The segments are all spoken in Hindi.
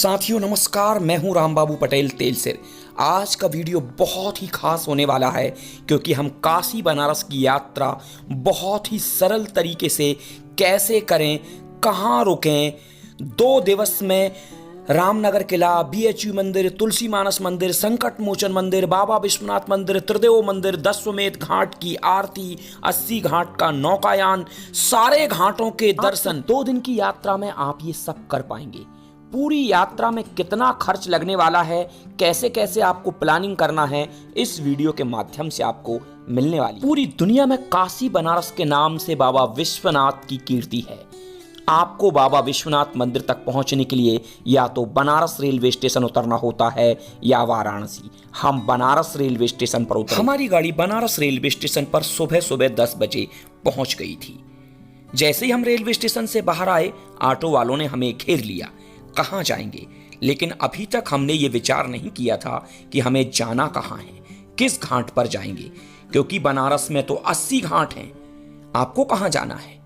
साथियों नमस्कार, मैं हूं राम बाबू पटेल तेलसिर। आज का वीडियो बहुत ही खास होने वाला है क्योंकि हम काशी बनारस की यात्रा बहुत ही सरल तरीके से कैसे करें, कहां रुकें, 2 दिवस में रामनगर किला, बीएचयू मंदिर, तुलसी मानस मंदिर, संकट मोचन मंदिर, बाबा विश्वनाथ मंदिर, त्रिदेव मंदिर, दशाश्वमेध घाट की आरती, 80 घाट का नौकायान, सारे घाटों के दर्शन। 2 दिन की यात्रा में आप ये सब कर पाएंगे। पूरी यात्रा में कितना खर्च लगने वाला है, कैसे कैसे आपको प्लानिंग करना है, इस वीडियो के माध्यम से आपको मिलने वाली। पूरी दुनिया में काशी बनारस के नाम से बाबा विश्वनाथ की कीर्ति है। आपको बाबा विश्वनाथ मंदिर तक पहुंचने के लिए या तो बनारस रेलवे स्टेशन उतरना होता है या वाराणसी। हम बनारस रेलवे स्टेशन पर उतरे। हमारी गाड़ी बनारस रेलवे स्टेशन पर सुबह सुबह 10 बजे पहुंच गई थी। जैसे ही हम रेलवे स्टेशन से बाहर आए, ऑटो वालों ने हमें घेर लिया। कहाँ जाएंगे? लेकिन अभी तक हमने ये विचार नहीं किया था कि हमें जाना कहाँ है, किस घाट पर जाएंगे, क्योंकि बनारस में तो 80 घाट हैं। आपको कहाँ जाना है?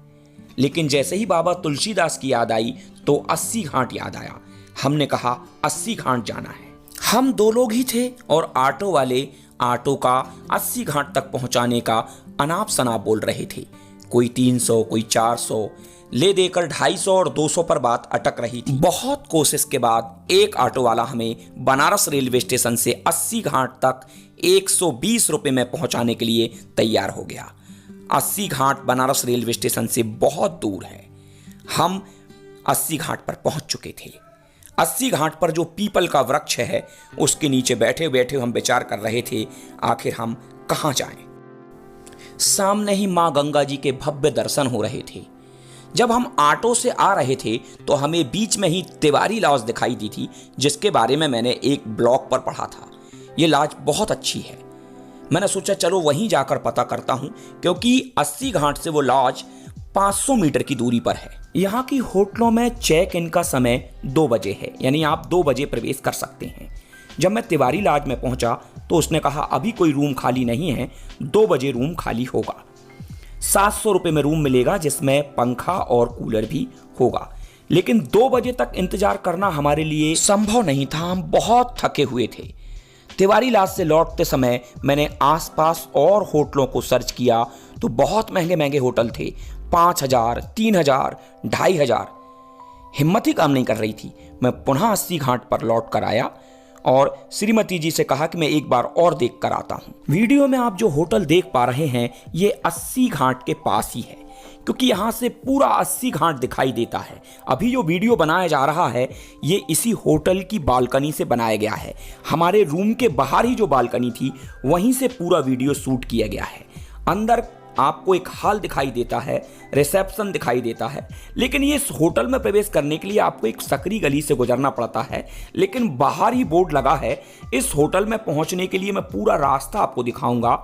लेकिन जैसे ही बाबा तुलसीदास की याद आई तो 80 घाट याद आया। हमने कहा 80 घाट जाना है। हम 2 लोग ही थे और ऑटो वाले ऑटो का 80 घाट तक पहुंचाने का अनाप शनाप बोल रहे थे। कोई 300, कोई 400, ले देकर 250 और 200 पर बात अटक रही थी। बहुत कोशिश के बाद एक ऑटो वाला हमें बनारस रेलवे स्टेशन से 80 घाट तक 120 रुपए में पहुंचाने के लिए तैयार हो गया। 80 घाट बनारस रेलवे स्टेशन से बहुत दूर है। हम 80 घाट पर पहुंच चुके थे। 80 घाट पर जो पीपल का वृक्ष है उसके नीचे बैठे बैठे हम विचार कर रहे थे आखिर हम कहां जाएं। सामने ही मां गंगा जी के भव्य दर्शन हो रहे थे। जब हम ऑटो से आ रहे थे तो हमें बीच में ही तिवारी लॉज दिखाई दी थी, जिसके बारे में मैंने एक ब्लॉग पर पढ़ा था। ये लॉज बहुत अच्छी है। मैंने सोचा चलो वहीं जाकर पता करता हूं, क्योंकि 80 घाट से वो लॉज 500 मीटर की दूरी पर है। यहाँ की होटलों में चेक इन का समय 2 बजे है, यानी आप 2 बजे प्रवेश कर सकते हैं। जब मैं तिवारी लॉज में पहुंचा तो उसने कहा अभी कोई रूम खाली नहीं है, 2 बजे रूम खाली होगा। 700 रुपये में रूम मिलेगा, जिसमें पंखा और कूलर भी होगा। लेकिन 2 बजे तक इंतजार करना हमारे लिए संभव नहीं था। हम बहुत थके हुए थे। तिवारी लॉज से लौटते समय मैंने आसपास और होटलों को सर्च किया तो बहुत महंगे महंगे होटल थे। 5000, 3000, 2500। हिम्मत ही काम नहीं कर रही थी। मैं पुनः 80 घाट पर लौट कर आया और श्रीमती जी से कहा कि मैं एक बार और देख कर आता हूं। वीडियो में आप जो होटल देख पा रहे हैं ये 80 घाट के पास ही है, क्योंकि यहां से पूरा 80 घाट दिखाई देता है। अभी जो वीडियो बनाया जा रहा है ये इसी होटल की बालकनी से बनाया गया है। हमारे रूम के बाहर ही जो बालकनी थी वहीं से पूरा वीडियो शूट किया गया है। अंदर आपको एक हॉल दिखाई देता है, रिसेप्शन दिखाई देता है, लेकिन ये इस होटल में प्रवेश करने के लिए आपको एक सकरी गली से गुजरना पड़ता है। लेकिन बाहर ही बोर्ड लगा है। इस होटल में पहुंचने के लिए मैं पूरा रास्ता आपको दिखाऊंगा।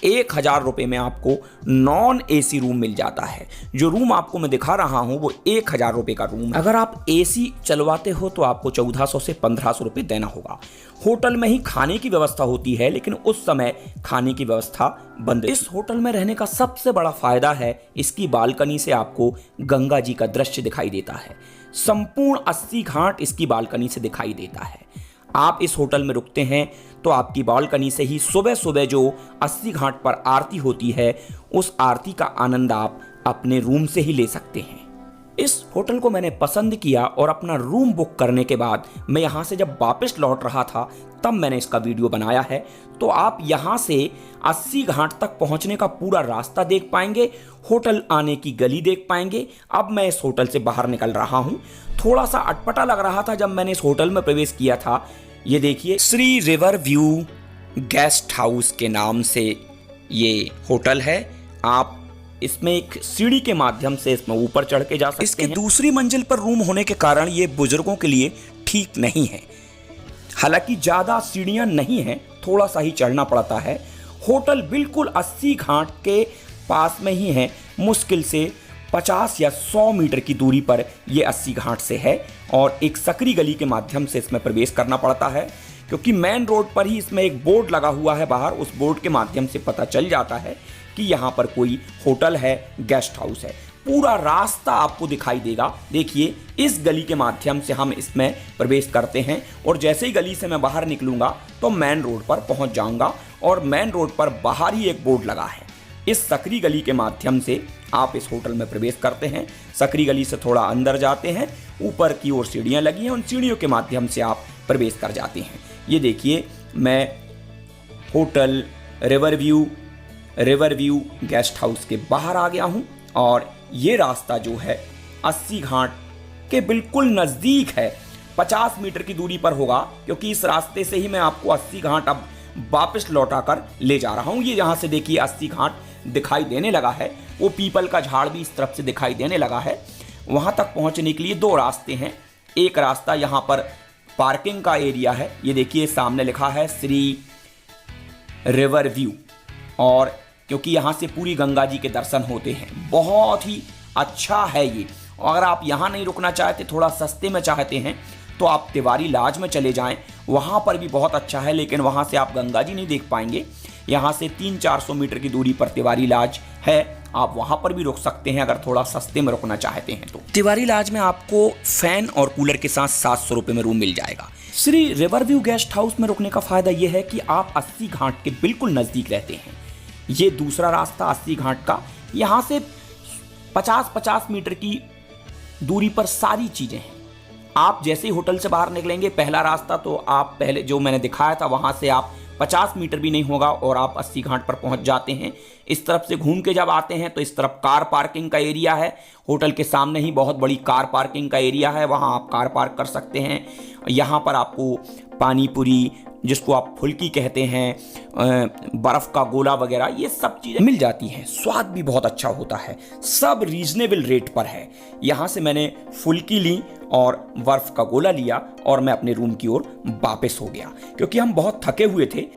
1000 रुपये में आपको नॉन एसी रूम मिल जाता है। जो रूम आपको मैं दिखा रहा हूं वो 1000 रुपये का रूम है। अगर आप एसी चलवाते हो तो आपको 1400 से 1500 रुपये देना होगा। होटल में ही खाने की व्यवस्था होती है, लेकिन उस समय खाने की व्यवस्था बंद। इस होटल में रहने का सबसे बड़ा फायदा है इसकी बालकनी से आपको गंगा जी का दृश्य दिखाई देता है। संपूर्ण 80 घाट इसकी बालकनी से दिखाई देता है। आप इस होटल में रुकते हैं तो आपकी बालकनी से ही सुबह सुबह जो 80 घाट पर आरती होती है उस आरती का आनंद आप अपने रूम से ही ले सकते हैं। इस होटल को मैंने पसंद किया और अपना रूम बुक करने के बाद मैं यहाँ से जब वापस लौट रहा था तब मैंने इसका वीडियो बनाया है। तो आप यहाँ से 80 घाट तक पहुँचने का पूरा रास्ता देख पाएंगे, होटल आने की गली देख पाएंगे। अब मैं इस होटल से बाहर निकल रहा हूँ। थोड़ा सा अटपटा लग रहा था जब मैंने इस होटल में प्रवेश किया था। ये देखिए, Shri river view guest house के नाम से ये होटल है। आप इसमें एक सीढ़ी के माध्यम से इसमें ऊपर चढ़ के जा सकते हैं। इसकी दूसरी मंजिल पर रूम होने के कारण ये बुजुर्गों के लिए ठीक नहीं है। हालांकि ज्यादा सीढ़ियां नहीं हैं, थोड़ा सा ही चढ़ना पड़ता है। होटल बिल्कुल 80 घाट के पास में ही है। मुश्किल से 50 या 100 मीटर की दूरी पर यह 80 घाट से है और एक सकरी गली के माध्यम से इसमें प्रवेश करना पड़ता है, क्योंकि मेन रोड पर ही इसमें एक बोर्ड लगा हुआ है बाहर। उस बोर्ड के माध्यम से पता चल जाता है कि यहाँ पर कोई होटल है, गेस्ट हाउस है। पूरा रास्ता आपको दिखाई देगा। देखिए इस गली के माध्यम से हम इसमें प्रवेश करते हैं और जैसे ही गली से मैं बाहर निकलूंगा तो मेन रोड पर पहुंच जाऊंगा और मेन रोड पर बाहर ही एक बोर्ड लगा है। इस सकरी गली के माध्यम से आप इस होटल में प्रवेश करते हैं। सकरी गली से थोड़ा अंदर जाते हैं, ऊपर की ओर सीढ़ियां लगी हैं, उन सीढ़ियों के माध्यम से आप प्रवेश कर जाते हैं। ये देखिए मैं hotel river view guest house के बाहर आ गया हूं और ये रास्ता जो है 80 घाट के बिल्कुल नज़दीक है, 50 मीटर की दूरी पर होगा, क्योंकि इस रास्ते से ही मैं आपको 80 घाट अब वापस लौटाकर ले जा रहा हूँ। ये यहाँ से देखिए 80 घाट दिखाई देने लगा है, वो पीपल का झाड़ भी इस तरफ से दिखाई देने लगा है। वहाँ तक पहुँचने के लिए 2 रास्ते हैं। एक रास्ता यहाँ पर पार्किंग का एरिया है, ये देखिए सामने लिखा है श्री रिवर व्यू, और क्योंकि यहाँ से पूरी गंगा जी के दर्शन होते हैं, बहुत ही अच्छा है ये। अगर आप यहाँ नहीं रुकना चाहते, थोड़ा सस्ते में चाहते हैं, तो आप तिवारी लॉज में चले जाएं, वहाँ पर भी बहुत अच्छा है, लेकिन वहाँ से आप गंगा जी नहीं देख पाएंगे। यहाँ से 300-400 मीटर की दूरी पर तिवारी लॉज है, आप वहाँ पर भी रुक सकते हैं अगर थोड़ा सस्ते में रुकना चाहते हैं तो। तिवारी लॉज में आपको फैन और कूलर के साथ 700 रुपये में रूम मिल जाएगा। Shri river view guest house में रुकने का फ़ायदा यह है कि आप 80 घाट के बिल्कुल नज़दीक रहते हैं। ये दूसरा रास्ता 80 घाट का, यहाँ से 50-50 मीटर की दूरी पर सारी चीज़ें हैं। आप जैसे ही होटल से बाहर निकलेंगे, पहला रास्ता तो आप पहले जो मैंने दिखाया था वहाँ से आप 50 मीटर भी नहीं होगा और आप 80 घाट पर पहुँच जाते हैं। इस तरफ से घूम के जब आते हैं तो इस तरफ कार पार्किंग का एरिया है। होटल के सामने ही बहुत बड़ी कार पार्किंग का एरिया है, वहाँ आप कार पार्क कर सकते हैं। यहाँ पर आपको पानी पूरी, जिसको आप फुल्की कहते हैं, बर्फ़ का गोला वगैरह, ये सब चीज़ें मिल जाती हैं। स्वाद भी बहुत अच्छा होता है, सब रीजनेबल रेट पर है। यहाँ से मैंने फुल्की ली और बर्फ़ का गोला लिया और मैं अपने रूम की ओर वापस हो गया, क्योंकि हम बहुत थके हुए थे।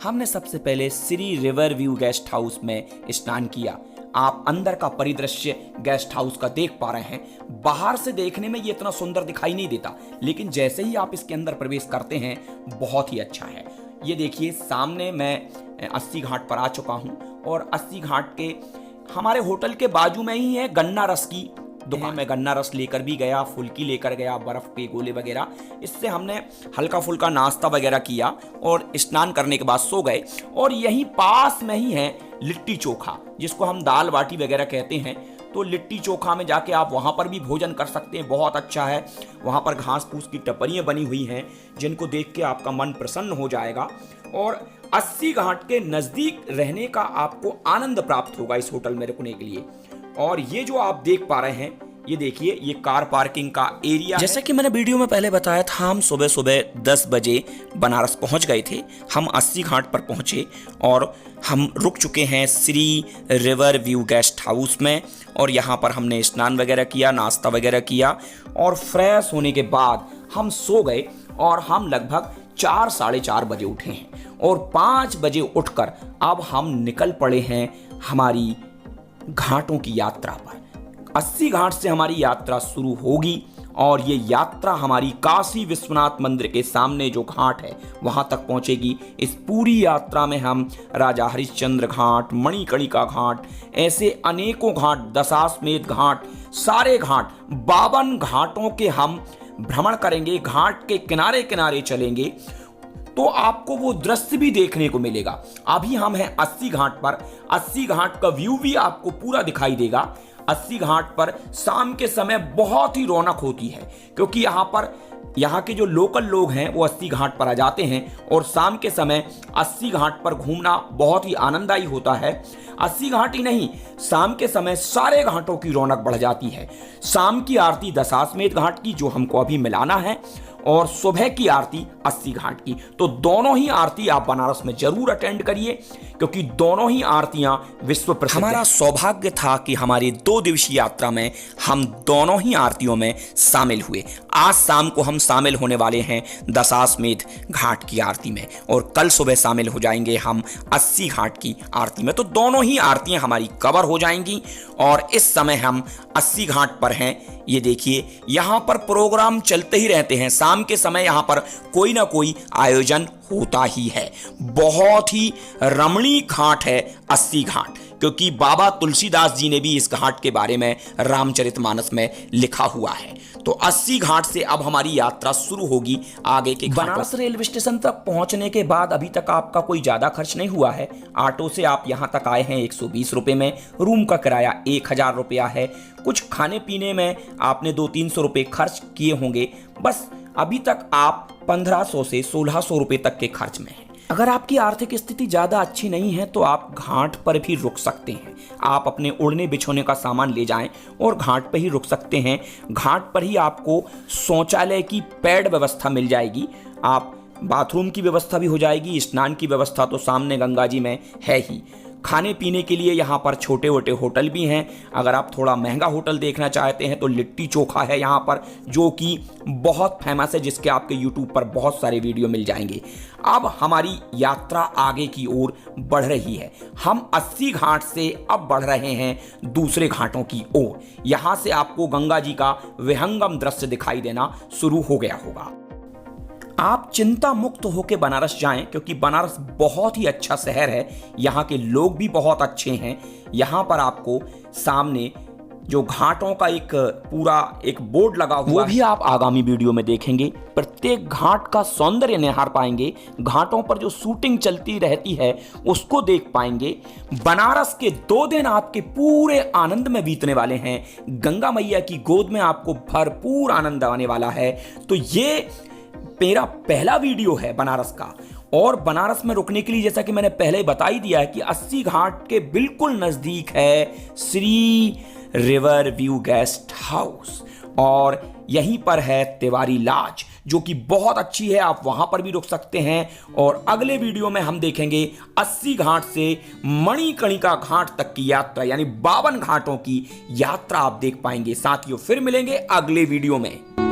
हमने सबसे पहले Shri river view guest house में स्नान किया। आप अंदर का परिदृश्य गेस्ट हाउस का देख पा रहे हैं। बाहर से देखने में ये इतना सुंदर दिखाई नहीं देता, लेकिन जैसे ही आप इसके अंदर प्रवेश करते हैं बहुत ही अच्छा है। ये देखिए सामने मैं 80 घाट पर आ चुका हूँ और 80 घाट के हमारे होटल के बाजू में ही है गन्ना रस की दुकान। मैं गन्ना रस लेकर भी गया, फुल्की लेकर गया, बर्फ के गोले वगैरह। इससे हमने हल्का फुल्का नाश्ता वगैरह किया और स्नान करने के बाद सो गए। और यहीं पास में ही है लिट्टी चोखा, जिसको हम दाल बाटी वगैरह कहते हैं। तो लिट्टी चोखा में जाके आप वहाँ पर भी भोजन कर सकते हैं, बहुत अच्छा है। वहाँ पर घास फूस की टपरियाँ बनी हुई हैं, जिनको देख के आपका मन प्रसन्न हो जाएगा और 80 घाट के नज़दीक रहने का आपको आनंद प्राप्त होगा इस होटल में रुकने के लिए। और ये जो आप देख पा रहे हैं, ये देखिए ये कार पार्किंग का एरिया। जैसा कि मैंने वीडियो में पहले बताया था, हम सुबह सुबह 10 बजे बनारस पहुंच गए थे। हम 80 घाट पर पहुंचे और हम रुक चुके हैं Shri river view guest house में। और यहाँ पर हमने स्नान वगैरह किया, नाश्ता वगैरह किया और फ्रेश होने के बाद हम सो गए। और हम लगभग 4-4:30 बजे उठे हैं और 5 बजे उठकर अब हम निकल पड़े हैं हमारी घाटों की यात्रा पर। 80 घाट से हमारी यात्रा शुरू होगी और ये यात्रा हमारी काशी विश्वनाथ मंदिर के सामने जो घाट है वहाँ तक पहुँचेगी। इस पूरी यात्रा में हम राजा हरिश्चंद्र घाट, मणिकर्णिका घाट, ऐसे अनेकों घाट, दशाश्वमेध घाट, सारे घाट, 52 घाटों के हम भ्रमण करेंगे। घाट के किनारे किनारे चलेंगे तो आपको वो दृश्य भी देखने को मिलेगा। अभी हम हैं 80 घाट पर, 80 घाट का व्यू भी आपको पूरा दिखाई देगा। 80 घाट पर शाम के समय बहुत ही रौनक होती है, क्योंकि यहाँ के जो लोकल लोग हैं वो 80 घाट पर आ जाते हैं और शाम के समय 80 घाट पर घूमना बहुत ही आनंददायी होता है। 80 घाट ही नहीं, शाम के समय सारे घाटों की रौनक बढ़ जाती है। शाम की आरती दशाश्वमेध घाट की, जो हमको अभी मिलाना है, और सुबह की आरती 80 घाट की। तो दोनों ही आरती आप बनारस में जरूर अटेंड करिए, क्योंकि दोनों ही आरतियां विश्व प्रसिद्ध। हमारा सौभाग्य था कि हमारी 2 दिवसीय यात्रा में हम दोनों ही आरतियों में शामिल हुए। आज शाम को हम शामिल होने वाले हैं दशाश्वमेध घाट की आरती में और कल सुबह शामिल हो जाएंगे हम 80 घाट की आरती में। तो दोनों ही आरतियां हमारी कवर हो जाएंगी और इस समय हम 80 घाट पर हैं। ये देखिए यहाँ पर प्रोग्राम चलते ही रहते हैं। शाम के समय यहाँ पर कोई ना कोई आयोजन होता ही है। बहुत ही रमणीय घाट है 80 घाट, क्योंकि बाबा तुलसीदास जी ने भी इस घाट के बारे में रामचरितमानस में लिखा हुआ है। तो 80 घाट से अब हमारी यात्रा शुरू होगी आगे के घाटों। बनारस रेलवे स्टेशन तक पहुंचने के बाद अभी तक आपका कोई ज्यादा खर्च नहीं हुआ है। ऑटो से आप यहां तक आए हैं 120 रुपए में, रूम का किराया 1000 रुपया है, कुछ खाने पीने में आपने 200-300 रुपए खर्च किए होंगे। बस अभी तक आप 1500 से 1600 रुपए तक के खर्च में हैं। अगर आपकी आर्थिक स्थिति ज़्यादा अच्छी नहीं है तो आप घाट पर भी रुक सकते हैं। आप अपने ओढ़ने बिछोने का सामान ले जाएं और घाट पर ही रुक सकते हैं। घाट पर ही आपको शौचालय की पैड व्यवस्था मिल जाएगी, आप बाथरूम की व्यवस्था भी हो जाएगी, स्नान की व्यवस्था तो सामने गंगा जी में है ही। खाने पीने के लिए यहाँ पर छोटे छोटे होटल भी हैं। अगर आप थोड़ा महंगा होटल देखना चाहते हैं तो लिट्टी चोखा है यहाँ पर, जो कि बहुत फेमस है, जिसके आपके यूट्यूब पर बहुत सारे वीडियो मिल जाएंगे। अब हमारी यात्रा आगे की ओर बढ़ रही है। हम 80 घाट से अब बढ़ रहे हैं दूसरे घाटों की ओर। यहाँ से आपको गंगा जी का विहंगम दृश्य दिखाई देना शुरू हो गया होगा। आप चिंता मुक्त होकर बनारस जाएं, क्योंकि बनारस बहुत ही अच्छा शहर है। यहाँ के लोग भी बहुत अच्छे हैं। यहाँ पर आपको सामने जो घाटों का पूरा एक बोर्ड लगा हुआ, वो भी आप आगामी वीडियो में देखेंगे। प्रत्येक घाट का सौंदर्य निहार पाएंगे, घाटों पर जो शूटिंग चलती रहती है उसको देख पाएंगे। बनारस के 2 दिन आपके पूरे आनंद में बीतने वाले हैं। गंगा मैया की गोद में आपको भरपूर आनंद आने वाला है। तो ये मेरा पहला वीडियो है बनारस का। और बनारस में रुकने के लिए जैसा कि मैंने पहले बता ही दिया है कि 80 घाट के बिल्कुल नजदीक है Shri river view guest house, और यहीं पर है तिवारी लॉज, जो कि बहुत अच्छी है। आप वहां पर भी रुक सकते हैं। और अगले वीडियो में हम देखेंगे 80 घाट से मणिकर्णिका घाट तक की यात्रा, यानी 52 घाटों की यात्रा आप देख पाएंगे। साथियों, फिर मिलेंगे अगले वीडियो में।